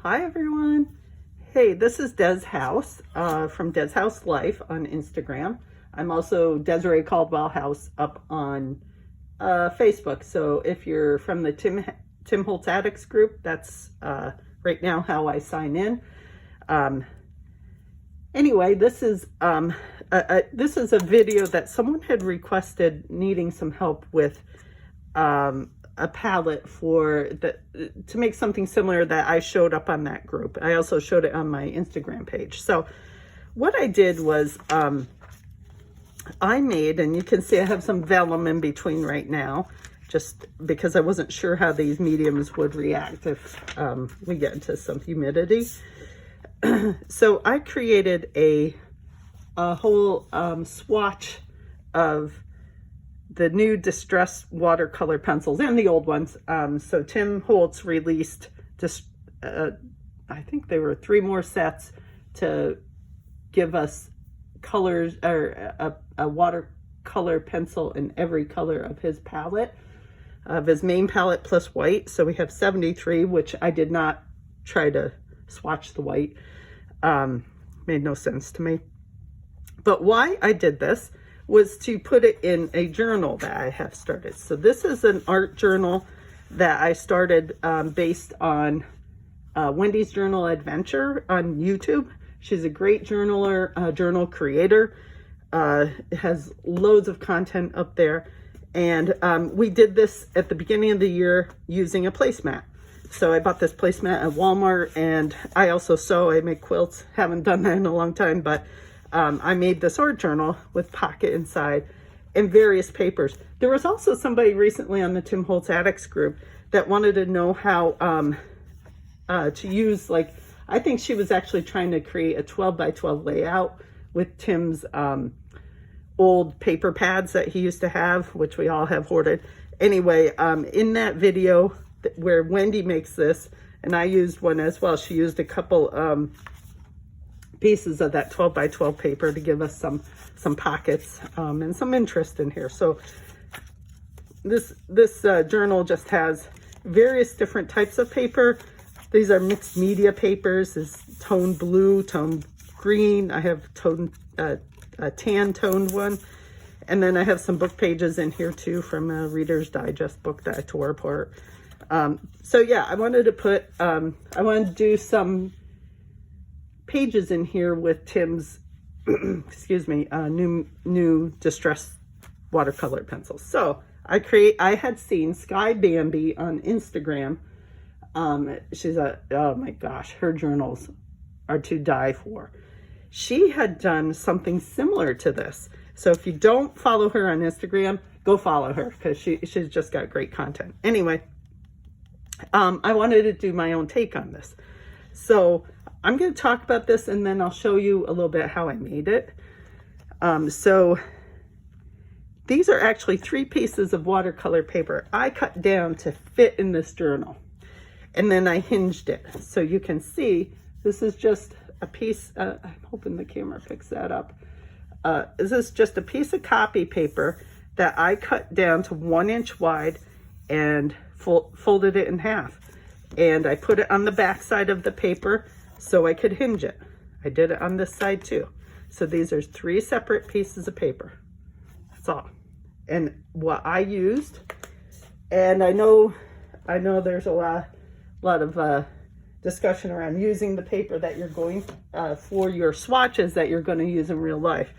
Hi everyone. Hey, this is Des House from Des House Life on Instagram. I'm also Desiree Caldwell House up on Facebook. So if you're from the Tim Holtz Addicts group, that's right now how I sign in. Anyway, this is a video that someone had requested needing some help with a palette to make something similar that I showed up on that group. I also showed it on my Instagram page. So what I did was I made, and you can see I have some vellum in between right now, just because I wasn't sure how these mediums would react if we get into some humidity. So I created a whole swatch of the new distressed watercolor pencils and the old ones. So Tim Holtz released just, I think there were 3 more sets to give us colors, or a watercolor pencil in every color of his palette, of his main palette plus white. So we have 73, which I did not try to swatch the white. Made no sense to me. But why I did this was to put it in a journal that I have started. So this is an art journal that I started based on Wendy's Journal Adventure on YouTube. She's a great journal creator. It has loads of content up there. And we did this at the beginning of the year using a placemat. So I bought this placemat at Walmart, and I also sew. I make quilts. Haven't done that in a long time, but I made this art journal with pocket inside and various papers. There was also somebody recently on the Tim Holtz Addicts group that wanted to know how to use, like, I think she was actually trying to create a 12 by 12 layout with Tim's old paper pads that he used to have, which we all have hoarded. Anyway, in that video where Wendy makes this, and I used one as well, she used a couple pieces of that 12 by 12 paper to give us some pockets and some interest in here. So this journal just has various different types of paper. These are mixed media papers. Is tone blue, tone green. I have a tan toned one, and then I have some book pages in here too from a Reader's Digest book that I tore apart. So yeah, I wanted to do some pages in here with Tim's excuse me, new distressed watercolor pencils. So I had seen Sky Bambi on Instagram. She's oh my gosh, her journals are to die for. She had done something similar to this. So if you don't follow her on Instagram, go follow her, because she's just got great content. Anyway, I wanted to do my own take on this. So I'm going to talk about this, and then I'll show you a little bit how I made it. So these are actually 3 pieces of watercolor paper I cut down to fit in this journal. And then I hinged it. So you can see this is just a piece. I'm hoping the camera picks that up. This is just a piece of copy paper that I cut down to 1 inch wide and folded it in half. And I put it on the back side of the paper so I could hinge it. I did it on this side too. So these are 3 separate pieces of paper. That's all. And what I used, and I know there's a lot of discussion around using the paper that you're going for your swatches that you're going to use in real life.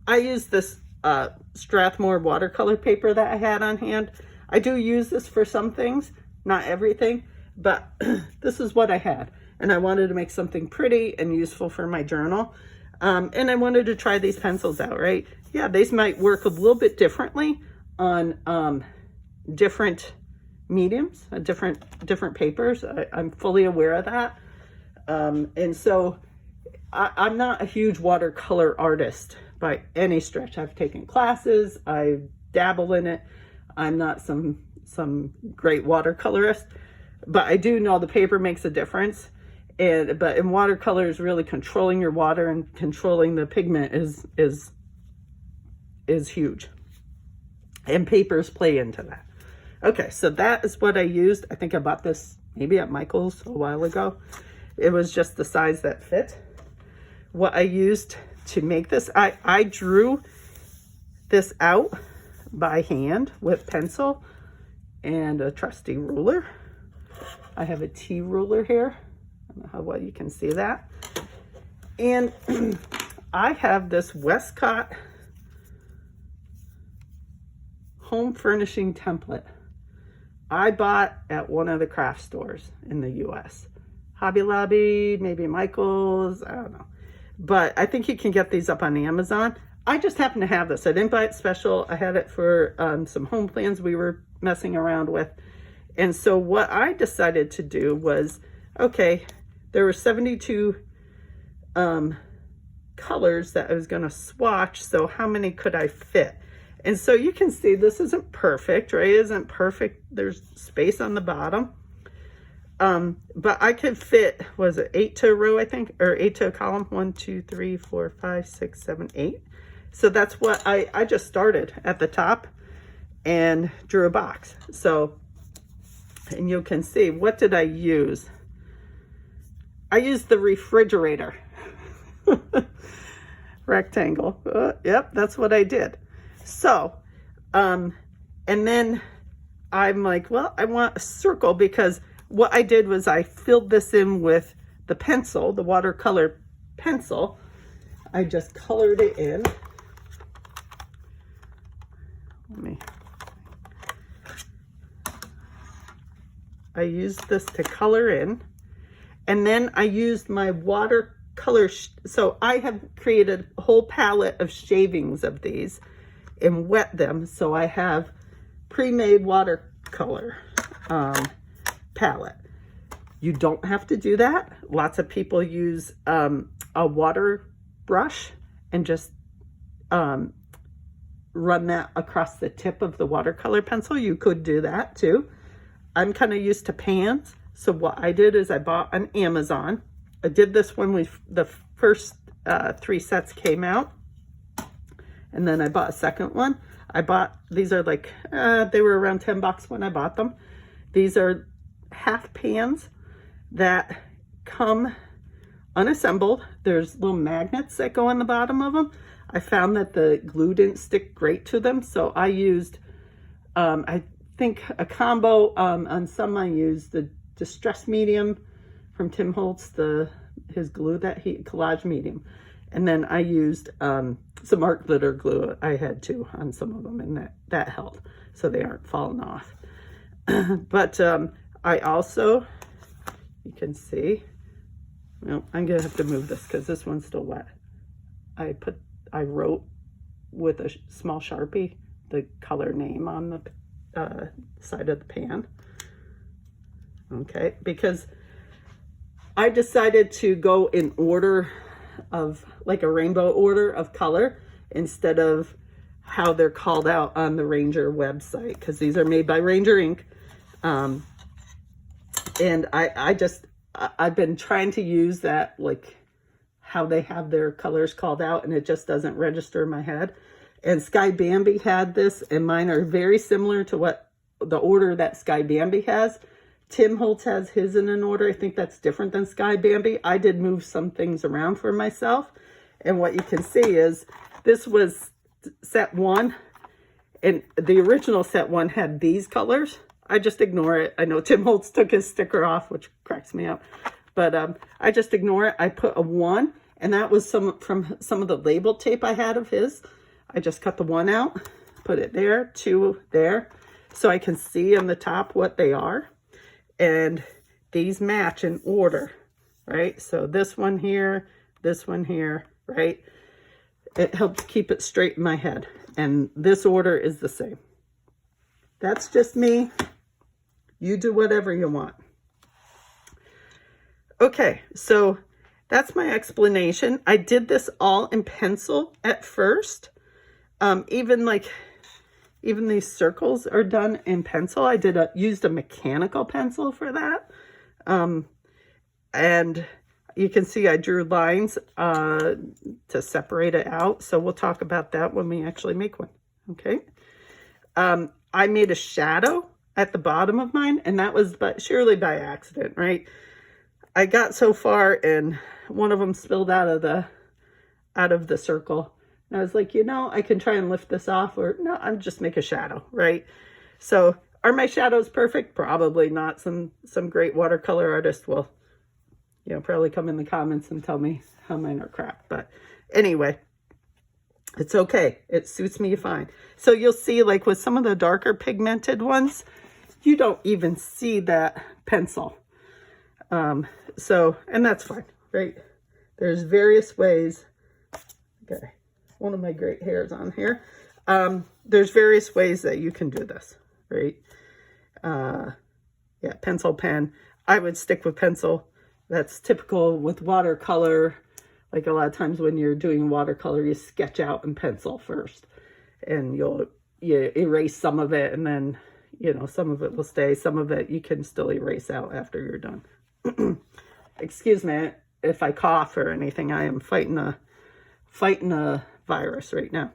I used this Strathmore watercolor paper that I had on hand. I do use this for some things, not everything, but this is what I had. And I wanted to make something pretty and useful for my journal. And I wanted to try these pencils out, right? Yeah, these might work a little bit differently on different mediums, different papers. I'm fully aware of that. And so I'm not a huge watercolor artist by any stretch. I've taken classes, I dabble in it. I'm not some great watercolorist, but I do know the paper makes a difference. But in watercolors, really controlling your water and controlling the pigment is huge. And papers play into that. Okay, so that is what I used. I think I bought this maybe at Michael's a while ago. It was just the size that fit. What I used to make this, I drew this out by hand with pencil and a trusty ruler. I have a T ruler here. I don't know how well you can see that. And I have this Westcott home furnishing template I bought at one of the craft stores in the US. Hobby Lobby, maybe Michael's, I don't know. But I think you can get these up on Amazon. I just happen to have this. I didn't buy it special. I had it for some home plans we were messing around with. And so what I decided to do was, okay, there were 72 colors that I was going to swatch. So how many could I fit? And so you can see this isn't perfect, right? It isn't perfect. There's space on the bottom. But I could fit, was it 8 to a row, I think, or 8 to a column? 1, 2, 3, 4, 5, 6, 7, 8. So that's what I just started at the top and drew a box. So, and you can see, what did I use? I used the refrigerator rectangle. Yep, that's what I did. So, and then I'm like, well, I want a circle, because what I did was I filled this in with the pencil, the watercolor pencil. I just colored it in. I used this to color in, and then I used my watercolor. So I have created a whole palette of shavings of these and wet them. So I have pre-made watercolor palette. You don't have to do that. Lots of people use a water brush and just run that across the tip of the watercolor pencil. You could do that too. I'm kind of used to pans. So what I did is I bought on Amazon. I did this when the first 3 sets came out. And then I bought a second one. These are like, they were around $10 when I bought them. These are half pans that come unassembled. There's little magnets that go on the bottom of them. I found that the glue didn't stick great to them, so I used, I think a combo. On some I used the Distress Medium from Tim Holtz, his glue collage medium, and then I used some art glitter glue. I had too on some of them, and that held, so they aren't falling off. But I also, you can see, well, I'm gonna have to move this because this one's still wet. I wrote with a small Sharpie the color name on the side of the pan. Okay, because I decided to go in order of, like a rainbow order of color, instead of how they're called out on the Ranger website, because these are made by Ranger Ink. And I've been trying to use that, like how they have their colors called out, and it just doesn't register in my head. And Sky Bambi had this, and mine are very similar to what the order that Sky Bambi has. Tim Holtz has his in an order. I think that's different than Sky Bambi. I did move some things around for myself. And what you can see is this was set 1, and the original set 1 had these colors. I just ignore it. I know Tim Holtz took his sticker off, which cracks me up. But I just ignore it. I put a 1, and that was from some of the label tape I had of his. I just cut the 1 out, put it there, 2 there, so I can see on the top what they are. And these match in order, right? So this one here, right? It helps keep it straight in my head. And this order is the same. That's just me. You do whatever you want. Okay, so that's my explanation. I did this all in pencil at first. Even these circles are done in pencil. I used a mechanical pencil for that. And you can see I drew lines to separate it out. So we'll talk about that when we actually make one. Okay. I made a shadow at the bottom of mine, and that was surely by accident, right? I got so far and one of them spilled out of the circle. And I was like, you know, I can try and lift this off, or no, I'm just make a shadow, right? So are my shadows perfect? Probably not. Some great watercolor artist will, you know, probably come in the comments and tell me how mine are crap. But anyway, it's okay. It suits me fine. So you'll see, like with some of the darker pigmented ones, you don't even see that pencil. So, and that's fine, right? There's various ways. Okay, one of my great hairs on here. There's various ways that you can do this, right? Yeah, pencil, pen. I would stick with pencil. That's typical with watercolor. Like a lot of times when you're doing watercolor, you sketch out in pencil first, and you erase some of it, and then, you know, some of it will stay. Some of it you can still erase out after you're done. Excuse me if I cough or anything. I am fighting a virus right now.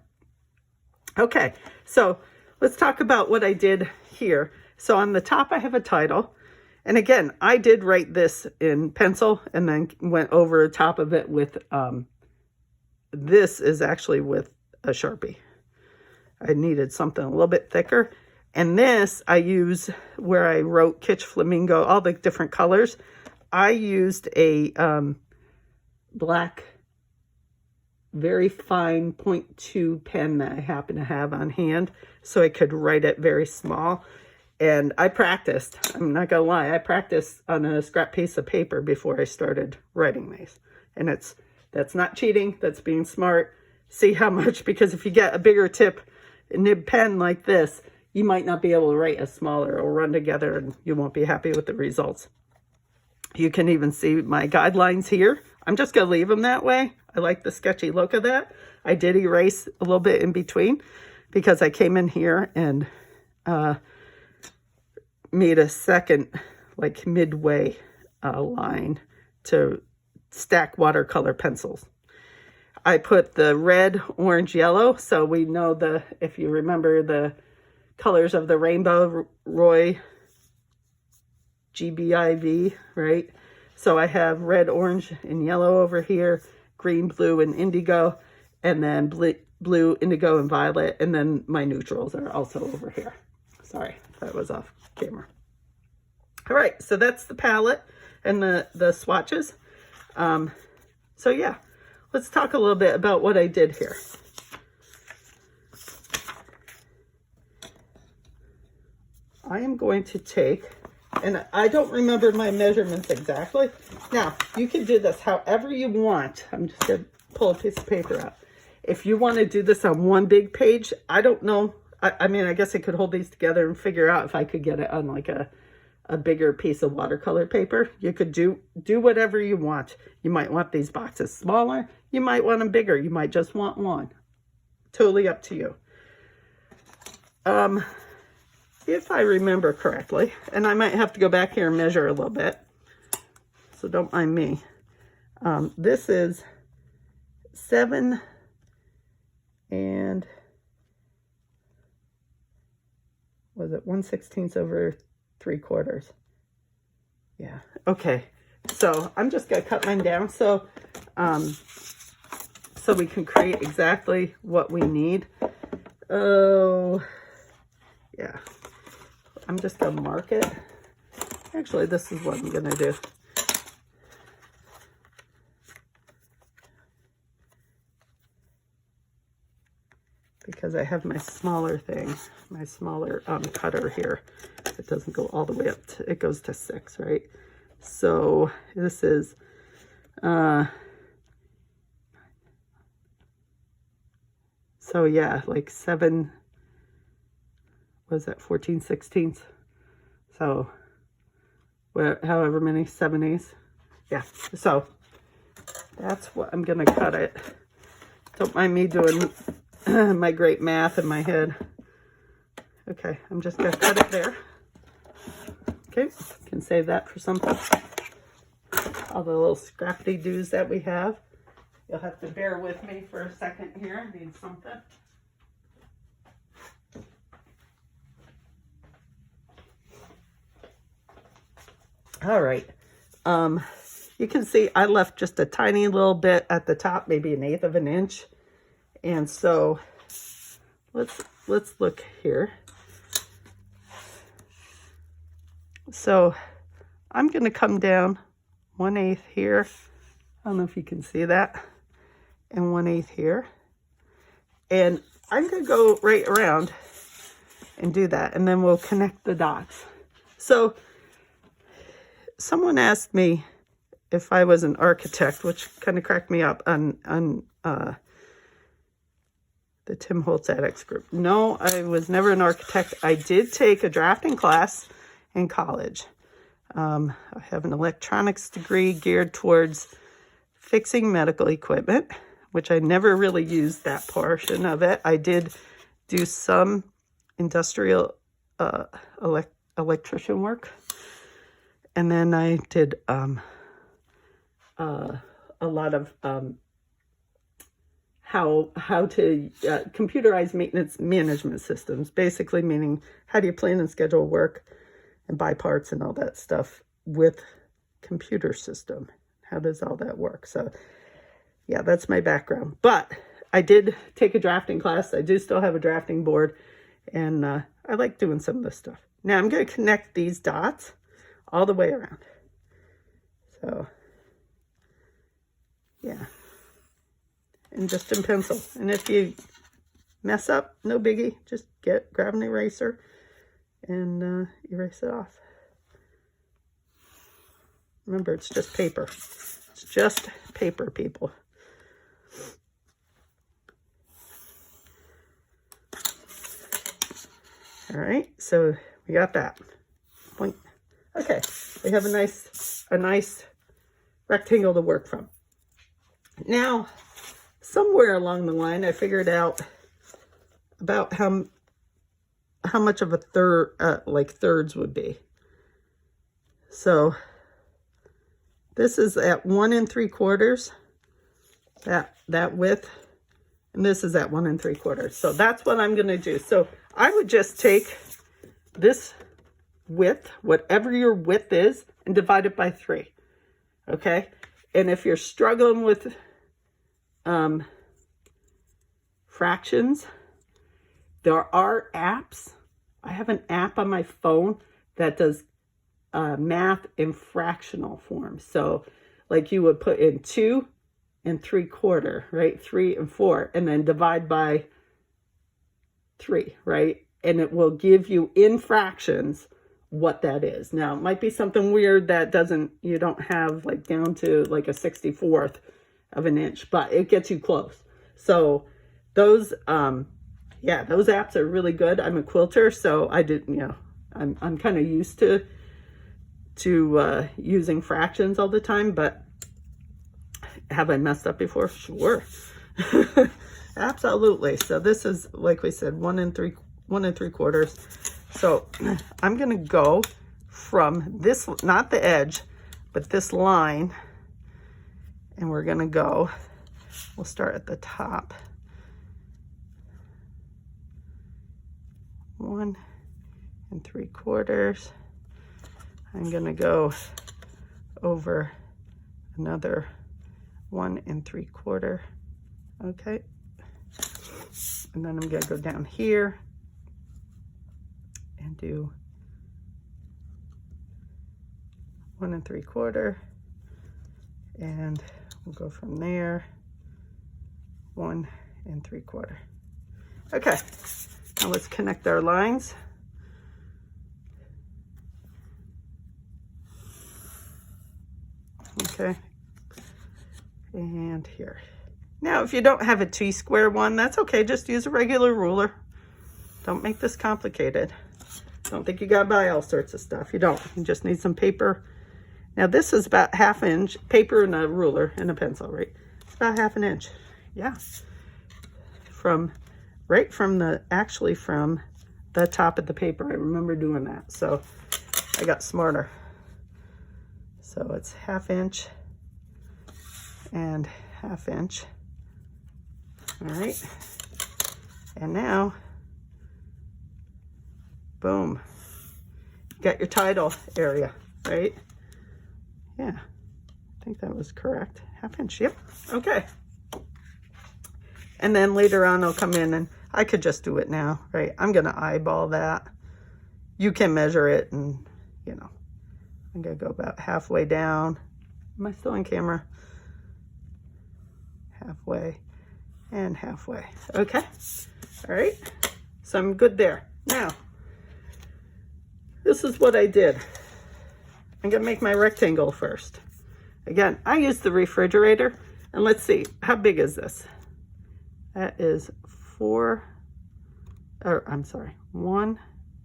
Okay, so let's talk about what I did here. So on the top, I have a title. And again, I did write this in pencil and then went over the top of it with, this is actually with a Sharpie. I needed something a little bit thicker. And this I use where I wrote Kitsch Flamingo, all the different colors. I used a black, very fine 0.2 pen that I happen to have on hand, so I could write it very small. And I practiced, I'm not gonna lie, I practiced on a scrap piece of paper before I started writing these. And that's not cheating, that's being smart. See how much, because if you get a bigger tip nib pen like this, you might not be able to write as smaller, or run together and you won't be happy with the results. You can even see my guidelines here. I'm just gonna leave them that way. I like the sketchy look of that. I did erase a little bit in between because I came in here and made a second, like midway line to stack watercolor pencils. I put the red, orange, yellow, so we know if you remember the colors of the rainbow, Roy GBIV, right? So I have red, orange, and yellow over here, green, blue, and indigo, and then blue, indigo, and violet, and then my neutrals are also over here. Sorry, that was off camera. All right, so that's the palette and the swatches. So yeah, let's talk a little bit about what I did here. I am going to take, and I don't remember my measurements exactly. Now, you can do this however you want. I'm just going to pull a piece of paper out. If you want to do this on one big page, I don't know. I mean, I guess I could hold these together and figure out if I could get it on like a bigger piece of watercolor paper. You could do whatever you want. You might want these boxes smaller. You might want them bigger. You might just want one. Totally up to you. If I remember correctly, and I might have to go back here and measure a little bit, so don't mind me. This is 7 and was it 1/16 over 3/4? Yeah. Okay. So I'm just gonna cut mine down so we can create exactly what we need. Oh, yeah. I'm just gonna mark it. Actually, this is what I'm gonna do. Because I have my smaller thing, my smaller cutter here. It doesn't go all the way up to, it goes to 6, right? So this is, so yeah, like 7, was that 14/16? So however many 7/8. Yeah, so that's what I'm gonna cut it. Don't mind me doing my great math in my head. Okay, I'm just gonna cut it there. Okay, can save that for something. All the little scrappy doos that we have. You'll have to bear with me for a second here. I need something. All right. you can see I left just a tiny little bit at the top, maybe 1/8 of an inch. And so let's look here. So I'm going to come down 1/8 here. I don't know if you can see that. And 1/8 here. And I'm going to go right around and do that. And then we'll connect the dots. So someone asked me if I was an architect, which kind of cracked me up on the Tim Holtz Addicts group. No, I was never an architect. I did take a drafting class in college. I have an electronics degree geared towards fixing medical equipment, which I never really used that portion of it. I did do some industrial electrician work. And then I did a lot of how to computerize maintenance management systems, basically meaning how do you plan and schedule work and buy parts and all that stuff with computer system. How does all that work? So yeah, that's my background. But I did take a drafting class. I do still have a drafting board, and I like doing some of this stuff. Now I'm going to connect these dots all the way around. So yeah, and just in pencil. And if you mess up, no biggie, just grab an eraser and erase it off. Remember, it's just paper. It's just paper, people. All right, so we got that. Point. Okay, we have a nice rectangle to work from. Now, somewhere along the line, I figured out about how much of a third, like thirds would be. So this is at 1 3/4, that width, and this is at 1 3/4. So that's what I'm going to do. So I would just take this width, whatever your width is, and divide it by 3. Okay? And if you're struggling with fractions, there are apps. I have an app on my phone that does math in fractional form. So like you would put in 2 3/4, right? 3 and 4, and then divide by 3, right? And it will give you in fractions what that is. Now, it might be something weird that you don't have like down to like a 64th of an inch, but it gets you close. So those, those apps are really good. I'm a quilter, so I'm kind of used to using fractions all the time, but have I messed up before? Sure. Absolutely. So this is, like we said, 1 3/4. So I'm going to go from this, not the edge, but this line, and we're going to go, we'll start at the top. 1 3/4. I'm going to go over another 1 3/4. Okay. And then I'm going to go down here and do 1 3/4. And we'll go from there, 1 3/4. Okay. Now let's connect our lines. Okay. And here. Now, if you don't have a T-square one, that's okay. Just use a regular ruler. Don't make this complicated. Don't think you gotta buy all sorts of stuff. You don't. You just need some paper. Now, this is about 1/2 inch paper and a ruler and a pencil, right? It's about 1/2 inch. Yeah. From the top of the paper. I remember doing that. So I got smarter. So it's 1/2 inch and 1/2 inch. All right. And now, boom, you got your title area, right? Yeah, I think that was correct. 1/2 inch, yep. Okay. And then later on I'll come in and I could just do it now, right? I'm gonna eyeball that. You can measure it and, you know, I'm gonna go about halfway down. Am I still on camera? Halfway and halfway. Okay. All right. So I'm good there. Now, this is what I did. I'm gonna make my rectangle first. Again, I use the refrigerator, and let's see, how big is this? That is 1,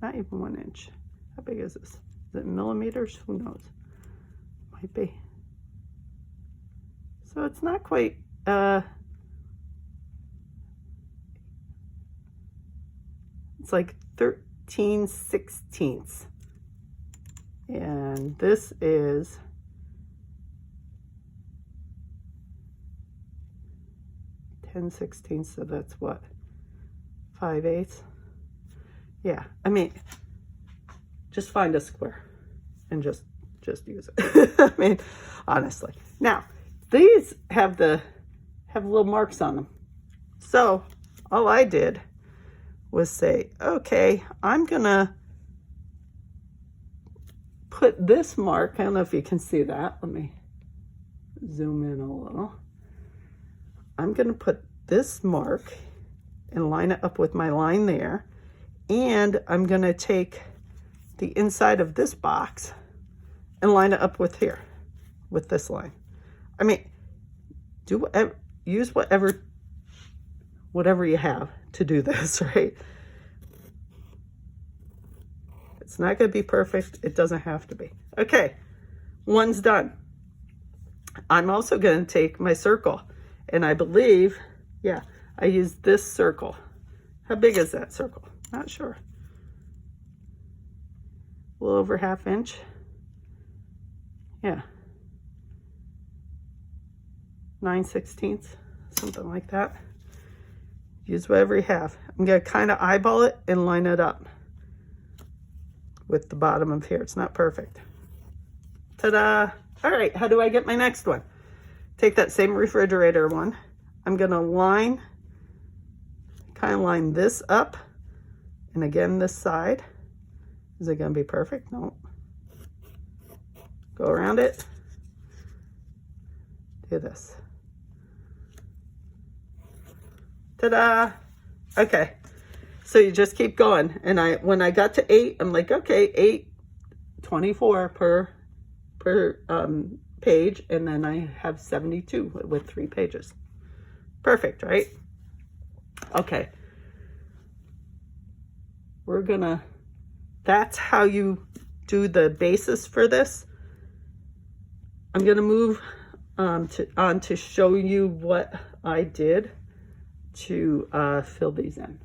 not even 1 inch. How big is this? Is it millimeters? Who knows? Might be. So it's not quite, it's like 13/16. And this is 10/16, so that's what, 5/8. Yeah, I mean, just find a square and just use it. I mean, honestly. Now, these have little marks on them. So all I did was say, okay, I'm gonna put this mark, I don't know if you can see that. Let me zoom in a little. I'm gonna put this mark and line it up with my line there. And I'm gonna take the inside of this box and line it up with here, with this line. I mean, do whatever, use whatever you have to do this, right? It's not gonna be perfect. It doesn't have to be. Okay, one's done. I'm also gonna take my circle, and I believe, yeah, I used this circle. How big is that circle? Not sure. A little over 1/2 inch. Yeah. 9/16, something like that. Use whatever you have. I'm gonna kind of eyeball it and line it up with the bottom of here. It's not perfect. Ta-da! All right, how do I get my next one? Take that same refrigerator one. I'm gonna kind of line this up, and again this side. Is it gonna be perfect? No. Go around it. Do this. Ta-da! Okay, so you just keep going, and when I got to 8, I'm like, okay, 8/24 per page, and then I have 72 with 3 pages. Perfect, right? Okay, that's how you do the basis for this. I'm gonna move on to show you what I did to fill these in.